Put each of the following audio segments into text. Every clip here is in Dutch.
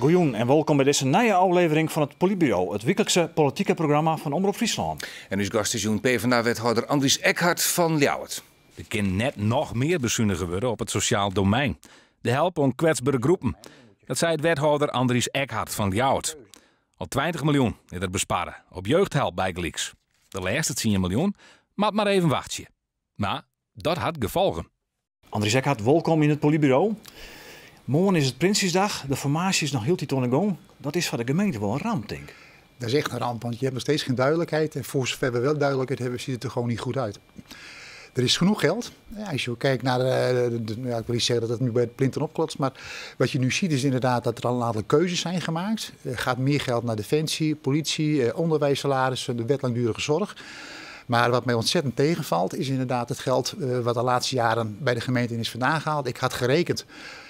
Goeien en welkom bij deze nieuwe aflevering van het Politbureau, het wekelijkse politieke programma van Omroep Friesland. En uw gast is PvdA-wethouder Andries Eckhart van Ljouwert. Er kan net nog meer bezuinigen worden op het sociaal domein. De help om kwetsbare groepen. Dat zei het wethouder Andries Eckhart van Ljouwert. Al 20 miljoen is er besparen op jeugdhelp bijgelijks. De laatste 10 miljoen, maar even wachtje. Maar dat had gevolgen. Andries Eckhart, welkom in het Politbureau. Morgen is het Prinsjesdag, de formatie is nog heel tijd aan de gang. Dat is voor de gemeente wel een ramp, denk ik. Dat is echt een ramp, want je hebt nog steeds geen duidelijkheid. En voor zover we wel duidelijkheid hebben, ziet het er gewoon niet goed uit. Er is genoeg geld. Ja, als je kijkt naar ik wil niet zeggen dat het nu bij het plinten opklotst, maar wat je nu ziet is inderdaad dat er al een aantal keuzes zijn gemaakt. Er gaat meer geld naar defensie, politie, onderwijssalarissen, de wet langdurige zorg. Maar wat mij ontzettend tegenvalt is inderdaad het geld wat de laatste jaren bij de gemeente is vandaan gehaald. Ik had gerekend,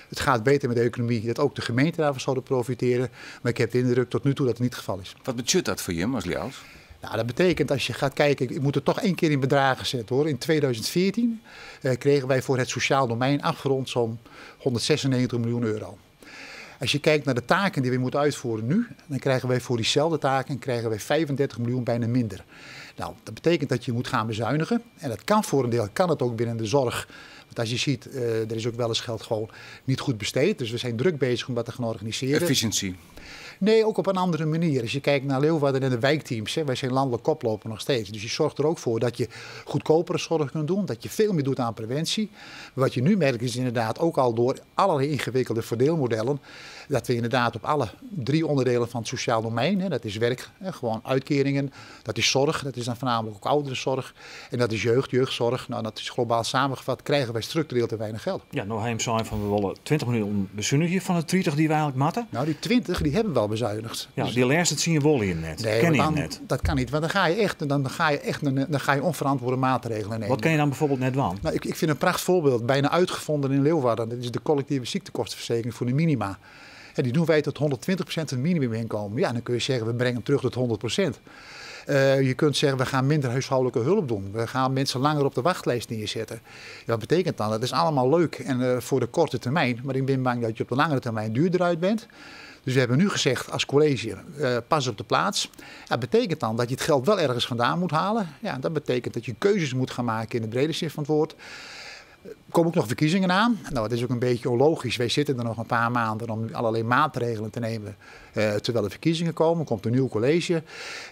het gaat beter met de economie, dat ook de gemeente daarvan zouden profiteren. Maar ik heb de indruk tot nu toe dat het niet het geval is. Wat betekent dat voor je als Ljouwert? Nou, dat betekent als je gaat kijken, ik moet er toch 1 keer in bedragen zetten hoor. In 2014 kregen wij voor het sociaal domein afgerond zo'n 196 miljoen euro. Als je kijkt naar de taken die we moeten uitvoeren nu, dan krijgen wij voor diezelfde taken 35 miljoen bijna minder. Nou, dat betekent dat je moet gaan bezuinigen. En dat kan voor een deel, kan het ook binnen de zorg. Want als je ziet, er is ook wel eens geld gewoon niet goed besteed. Dus we zijn druk bezig om dat te gaan organiseren. Efficiëntie. Nee, ook op een andere manier. Als je kijkt naar Leeuwarden en de wijkteams, wij zijn landelijk koploper nog steeds. Dus je zorgt er ook voor dat je goedkopere zorg kunt doen, dat je veel meer doet aan preventie. Maar wat je nu merkt is inderdaad ook al door allerlei ingewikkelde verdeelmodellen, dat we inderdaad op alle 3 onderdelen van het sociaal domein, dat is werk, gewoon uitkeringen, dat is zorg, dat is dan voornamelijk ook ouderenzorg en dat is jeugdzorg. Nou, dat is globaal samengevat, krijgen wij structureel te weinig geld. Ja, nou hem zijn van we willen 20 miljoen bezuinigen van de 30 die we eigenlijk matten. Nou, die 20 die hebben we wel bezuinigd. Ja, dus die laatste zien je wel in net. Nee, ken je dan, net. Dat kan niet, want dan ga je onverantwoorde maatregelen nemen. Wat kan je dan bijvoorbeeld net doen? Nou, ik vind een prachtig voorbeeld, bijna uitgevonden in Leeuwarden. Dat is de collectieve ziektekostenverzekering voor de minima. En die doen wij tot 120% van het minimuminkomen. Ja, dan kun je zeggen, we brengen hem terug tot 100%. Je kunt zeggen, we gaan minder huishoudelijke hulp doen. We gaan mensen langer op de wachtlijst neerzetten. Ja, wat betekent dan? Dat is allemaal leuk en voor de korte termijn. Maar ik ben bang dat je op de langere termijn duurder uit bent. Dus we hebben nu gezegd als college, pas op de plaats. Dat betekent dan dat je het geld wel ergens vandaan moet halen. Ja, dat betekent dat je keuzes moet gaan maken in de brede zin van het woord. Er komen ook nog verkiezingen aan. Nou, dat is ook een beetje onlogisch. Wij zitten er nog een paar maanden om allerlei maatregelen te nemen. Terwijl de verkiezingen komen, komt een nieuw college.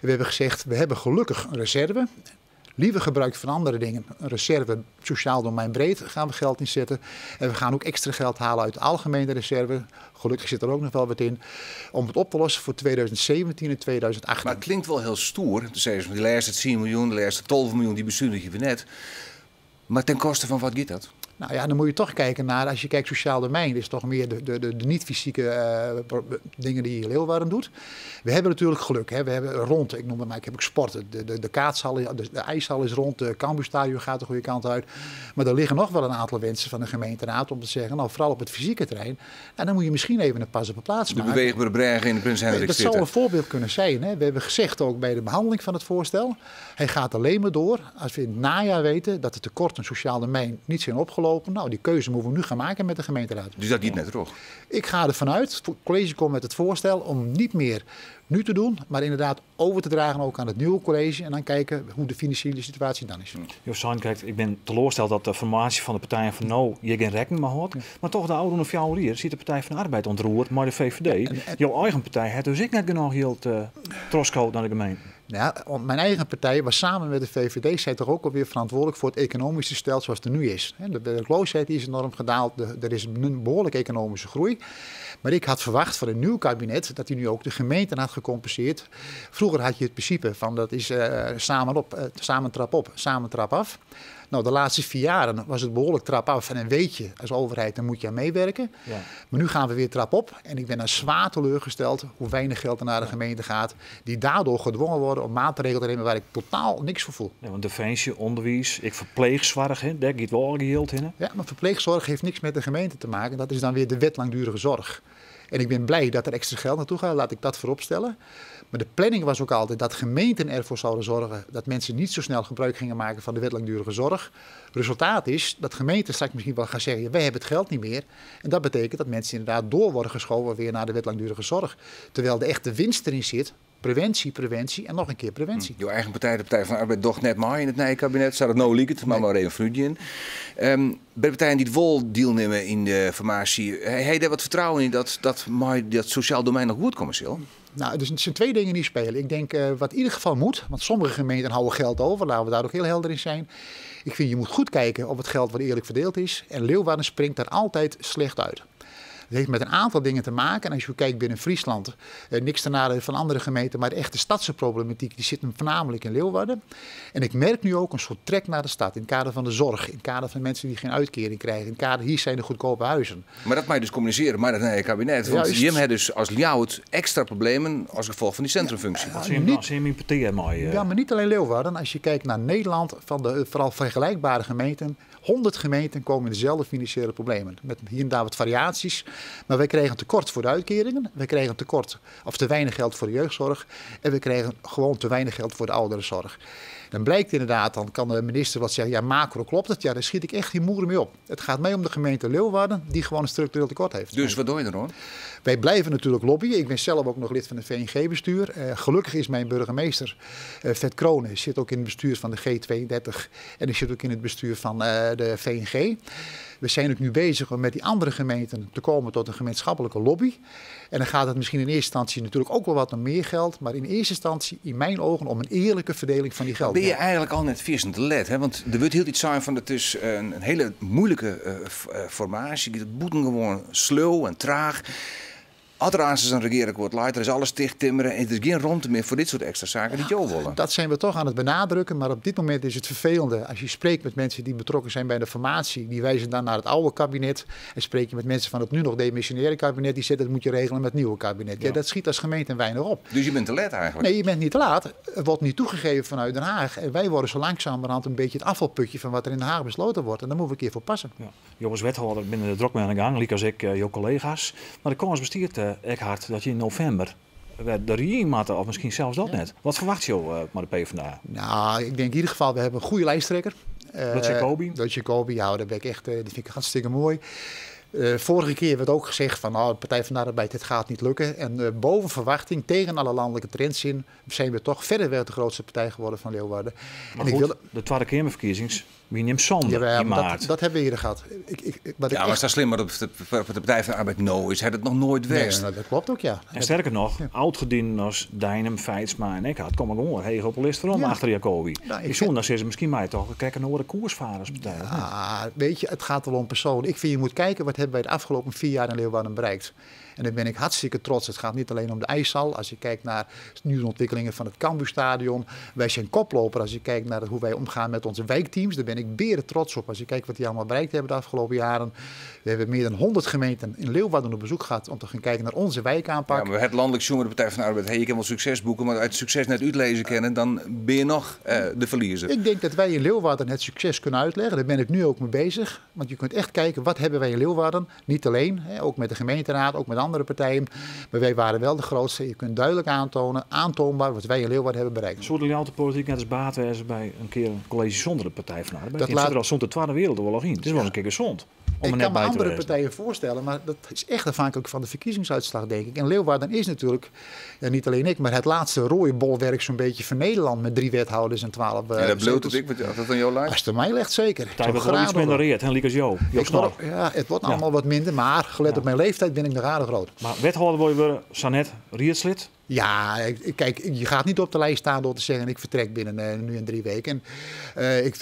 We hebben gezegd, we hebben gelukkig een reserve. Liever gebruikt van andere dingen. Een reserve, sociaal domein breed, gaan we geld inzetten. En we gaan ook extra geld halen uit de algemene reserve. Gelukkig zit er ook nog wel wat in. Om het op te lossen voor 2017 en 2018. Maar het klinkt wel heel stoer. Toen zeggen ze, die laatste 10 miljoen, de laatste 12 miljoen, die bezuinigen we net. Maar ten koste van wat gaat dat? Nou ja, dan moet je toch kijken naar, als je kijkt sociaal domein, dat is toch meer de niet-fysieke dingen die je in Leeuwarden doet. We hebben natuurlijk geluk. Hè? We hebben rond, ik noem het maar, ik heb ook sporten. De kaatshal, de ijshal is rond, de Cambuurstadion gaat de goede kant uit. Maar er liggen nog wel een aantal wensen van de gemeenteraad om te zeggen, nou vooral op het fysieke terrein, nou, dan moet je misschien even een pas op de plaats maken. De beweegbare bregen in de Prins Hendrik Dat zou een voorbeeld kunnen zijn. Hè? We hebben gezegd ook bij de behandeling van het voorstel, hij gaat alleen maar door als we in het najaar weten dat het tekort aan sociaal domein niet zijn opgelopen. Nou, die keuze moeten we nu gaan maken met de gemeenteraad. Dus dat niet net toch? Ik ga ervan uit, het college komt met het voorstel om niet meer nu te doen, maar inderdaad over te dragen ook aan het nieuwe college en dan kijken hoe de financiële situatie dan is. Josijn, kijk, ik ben teleurgesteld dat de formatie van de partijen van nou je geen rekening meer hoort. Maar toch de oude of jouw hier ziet de Partij van de Arbeid ontroerd, maar de VVD, jouw eigen partij, heeft dus ik net genoeg heel troscoot naar de gemeente. Ja, want mijn eigen partij was samen met de VVD, zij toch ook alweer verantwoordelijk voor het economische stel zoals het er nu is. De werkloosheid is enorm gedaald, er is een behoorlijke economische groei. Maar ik had verwacht van een nieuw kabinet dat hij nu ook de gemeenten had gecompenseerd. Vroeger had je het principe van dat is samen trap op, samen trap af. Nou, de laatste 4 jaren was het behoorlijk trap af en dan weet je als overheid, dan moet je aan meewerken. Ja. Maar nu gaan we weer trap op en ik ben dan zwaar teleurgesteld hoe weinig geld er naar de gemeente gaat, die daardoor gedwongen worden om maatregelen te nemen waar ik totaal niks voor voel. Ja, want defensie, onderwijs, verpleegzorg, daar gaat wel geheeld in. Ja, maar verpleegzorg heeft niks met de gemeente te maken, dat is dan weer de wet langdurige zorg. En ik ben blij dat er extra geld naartoe gaat, laat ik dat voorop stellen. Maar de planning was ook altijd dat gemeenten ervoor zouden zorgen dat mensen niet zo snel gebruik gingen maken van de wet langdurige zorg. Resultaat is dat gemeenten straks misschien wel gaan zeggen, wij hebben het geld niet meer. En dat betekent dat mensen inderdaad door worden geschoven weer naar de wet langdurige zorg. Terwijl de echte winst erin zit. Preventie, preventie en nog een keer preventie. Jouw eigen partij, de Partij van de Arbeid, doch net maar in het nieuwe kabinet. Zou het nou lieken, maar even fruitje in. Bij de partijen die het wel deelnemen in de formatie, heb je daar wat vertrouwen in dat sociaal domein nog goed komt, Sil? Nou, er zijn twee dingen die spelen. Ik denk wat in ieder geval moet, want sommige gemeenten houden geld over, laten we daar ook heel helder in zijn. Ik vind je moet goed kijken of het geld wat eerlijk verdeeld is. En Leeuwarden springt daar altijd slecht uit. Het heeft met een aantal dingen te maken. En als je kijkt binnen Friesland, niks ten nadele van andere gemeenten, maar de echte stadse problematiek die zit hem voornamelijk in Leeuwarden. En ik merk nu ook een soort trek naar de stad in het kader van de zorg, in het kader van mensen die geen uitkering krijgen, in het kader hier zijn de goedkope huizen. Maar dat mag je dus communiceren met het nieuwe kabinet. Want Jim heeft dus als Ljouwert extra problemen als gevolg van die centrumfunctie. Wat zie je importeren mooi? Ja, maar niet alleen Leeuwarden. Als je kijkt naar Nederland, van de vooral vergelijkbare gemeenten, 100 gemeenten komen in dezelfde financiële problemen. Met hier en daar wat variaties. Maar wij kregen tekort voor de uitkeringen. We kregen tekort of te weinig geld voor de jeugdzorg. En we kregen gewoon te weinig geld voor de ouderenzorg. Dan blijkt inderdaad, dan kan de minister wat zeggen, ja macro klopt het. Ja, daar schiet ik echt geen moer mee op. Het gaat mee om de gemeente Leeuwarden die gewoon een structureel tekort heeft. Dus wat doe je er dan? Wij blijven natuurlijk lobbyen. Ik ben zelf ook nog lid van het VNG-bestuur. Gelukkig is mijn burgemeester, Vet Kronen, zit ook in het bestuur van de G32 en die zit ook in het bestuur van de VNG. We zijn ook nu bezig om met die andere gemeenten te komen tot een gemeenschappelijke lobby. En dan gaat het misschien in eerste instantie natuurlijk ook wel wat om meer geld. Maar in eerste instantie, in mijn ogen, om een eerlijke verdeling van die geld. Ben je eigenlijk al net vierend te let? Hè? Want er wordt heel iets zijn van het is een hele moeilijke formatie. Het boeten gewoon slow en traag. Als er een regeerakkoord leidt, er is alles dicht timmeren en er is geen ruimte meer voor dit soort extra zaken die jou willen. Dat zijn we toch aan het benadrukken, maar op dit moment is het vervelende. Als je spreekt met mensen die betrokken zijn bij de formatie, die wijzen dan naar het oude kabinet. En spreek je met mensen van het nu nog demissionaire kabinet, die zeggen dat moet je regelen met het nieuwe kabinet. Ja, dat schiet als gemeente weinig op. Dus je bent te laat eigenlijk? Nee, je bent niet te laat. Het wordt niet toegegeven vanuit Den Haag. En wij worden zo langzamerhand een beetje het afvalputje van wat er in Den Haag besloten wordt. En daar moeten we een keer voor passen. Ja. Je als wethouder binnen de druk mee aan de gang, liek als ik, jouw collega's. Maar de kans bestiert echt hard dat je in november de regering maakt, of misschien zelfs dat net. Wat verwacht je met de PvdA? Nou, ik denk in ieder geval, we hebben een goede lijsttrekker. Dat Jacobi, ja, dat ben ik echt, die vind ik hartstikke mooi. Vorige keer werd ook gezegd van de Partij van de Arbeid, dit gaat niet lukken. En boven verwachting, tegen alle landelijke trends in, zijn we toch verderweg de grootste partij geworden van Leeuwarden. Maar en goed, de Tweede Kamerverkiezings, wie neemt zonde in maart? Dat hebben we hier gehad. Maar is dat slim, maar de Partij van de Arbeid is het nog nooit geweest. Nee, dat klopt ook, ja. En sterker nog, oud-gedienden als Dijnem, Feitsma en Eckhart komen gewoon heen op de list erom achter Jacobi. Ik zou dan zeggen, misschien mij toch kijken naar de koersvaarderspartij. Ja, weet je, het gaat wel om persoon. Ik vind je moet kijken, wat hebben wij de afgelopen 4 jaar in Leeuwarden bereikt. En daar ben ik hartstikke trots. Het gaat niet alleen om de ijshal. Als je kijkt naar nieuwe ontwikkelingen van het Cambuurstadion. Wij zijn koploper als je kijkt naar hoe wij omgaan met onze wijkteams. Daar ben ik beren trots op. Als je kijkt wat die allemaal bereikt hebben de afgelopen jaren. We hebben meer dan 100 gemeenten in Leeuwarden op bezoek gehad om te gaan kijken naar onze wijkaanpak. Ja, maar het landelijk jongen, de Partij van de Arbeid, je kan wel succes boeken, maar uit het succes net uitlezen kennen, dan ben je nog de verliezer. Ik denk dat wij in Leeuwarden het succes kunnen uitleggen. Daar ben ik nu ook mee bezig. Want je kunt echt kijken, wat hebben wij in Leeuwarden? Niet alleen, ook met de gemeenteraad, ook met andere partijen. Maar wij waren wel de grootste. Je kunt duidelijk aantoonbaar wat wij in Leeuwarden hebben bereikt. Zou de Ljouwerte politiek net als baat wezen bij een keer een college zonder de Partij van de Arbeid? Dat laat er al zonder de Tweede Wereldoorlog in. Het is wel eens een keer gezond. Ik kan me andere partijen voorstellen, maar dat is echt afhankelijk van de verkiezingsuitslag, denk ik. En Leeuwarden is natuurlijk, niet alleen ik, maar het laatste rode bolwerk zo'n beetje van Nederland met 3 wethouders en 12 en dat bloot het ik, wat dat aan jou lijkt? Als het mij ligt, zeker. Het wordt wel iets minder reed, en liek als jou. Ja, het wordt allemaal wat minder, maar gelet op mijn leeftijd ben ik nog aardig groot. Maar wethouder wil je weer, Sanet, Rietslid? Ja, kijk, je gaat niet op de lijst staan door te zeggen ik vertrek binnen nu en 3 weken. Ik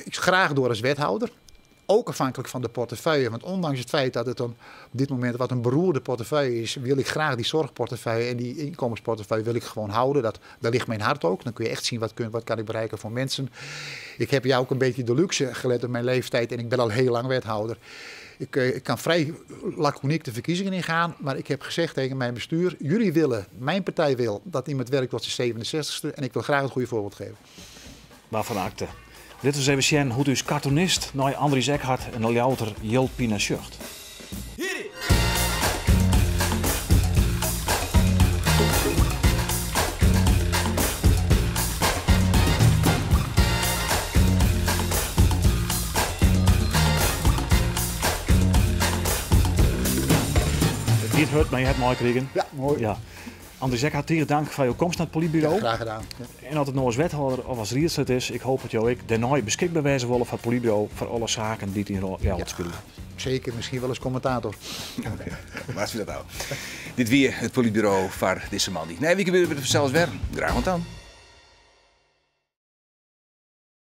graag door als wethouder. Ook afhankelijk van de portefeuille. Want ondanks het feit dat het op dit moment wat een beroerde portefeuille is, wil ik graag die zorgportefeuille en die inkomensportefeuille wil ik gewoon houden. Daar ligt mijn hart ook. Dan kun je echt zien wat kan ik bereiken voor mensen. Ik heb jou ook een beetje de luxe gelet op mijn leeftijd en ik ben al heel lang wethouder. Ik kan vrij laconiek de verkiezingen ingaan, maar ik heb gezegd tegen mijn bestuur, jullie willen, mijn partij wil, dat iemand werkt tot zijn 67ste en ik wil graag het goede voorbeeld geven. Waarvan acte? Dit was even zien hoe dus cartoonist naar Andries Eckhart en de Ljouwter Jilpina Schucht. Dit hurt mij het mooi kregen. Ja, mooi. Ja. Andries hartelijk dank voor je komst naar het politiebureau. Ja, graag gedaan. Ja. En als het nou als wethouder of als rietslid is, ik hoop dat jou ik daarna beschikbaar wezen willen voor het politiebureau voor alle zaken die in jou spelen. Zeker, misschien wel eens commentator. Waar is dat nou? Dit weer het politiebureau voor deze man. Nee, wie kunnen we zelfs weer? Graag gedaan.